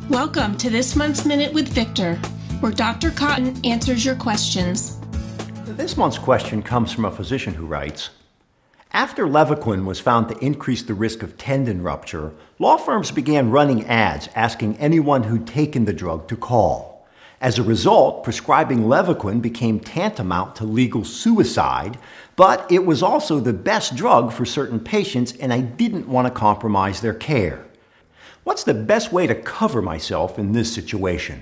Welcome to this month's Minute with Victor, where Dr. Cotton answers your questions. This month's question comes from a physician who writes, after Levaquin was found to increase the risk of tendon rupture, law firms began running ads asking anyone who'd taken the drug to call. As a result, prescribing Levaquin became tantamount to legal suicide, but it was also the best drug for certain patients, and I didn't want to compromise their care. What's the best way to cover myself in this situation?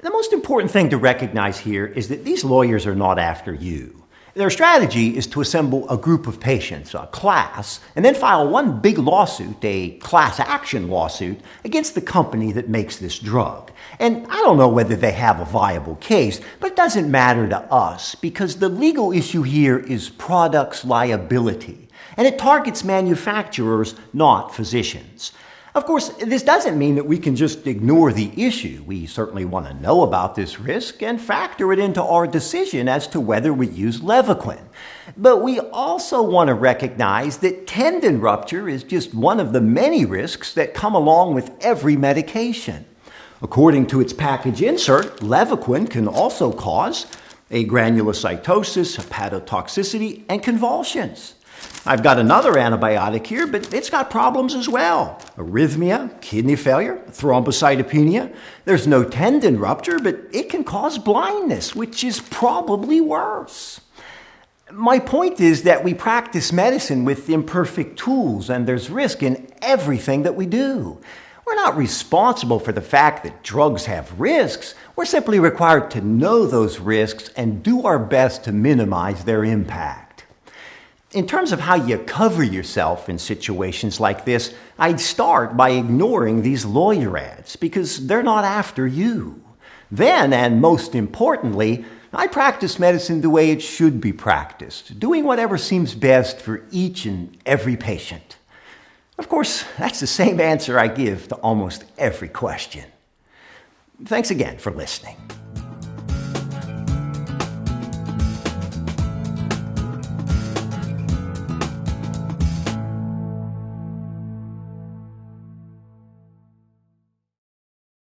The most important thing to recognize here is that these lawyers are not after you. Their strategy is to assemble a group of patients, a class, and then file one big lawsuit, a class action lawsuit, against the company that makes this drug. And I don't know whether they have a viable case, but it doesn't matter to us because the legal issue here is products liability, and it targets manufacturers, not physicians. Of course, this doesn't mean that we can just ignore the issue. We certainly want to know about this risk and factor it into our decision as to whether we use Levaquin. But we also want to recognize that tendon rupture is just one of the many risks that come along with every medication. According to its package insert, Levaquin can also cause agranulocytosis, hepatotoxicity, and convulsions. I've got another antibiotic here, but it's got problems as well. Arrhythmia, kidney failure, thrombocytopenia. There's no tendon rupture, but it can cause blindness, which is probably worse. My point is that we practice medicine with imperfect tools, and there's risk in everything that we do. We're not responsible for the fact that drugs have risks. We're simply required to know those risks and do our best to minimize their impact. In terms of how you cover yourself in situations like this, I'd start by ignoring these lawyer ads because they're not after you. Then, and most importantly, I practice medicine the way it should be practiced, doing whatever seems best for each and every patient. Of course, that's the same answer I give to almost every question. Thanks again for listening.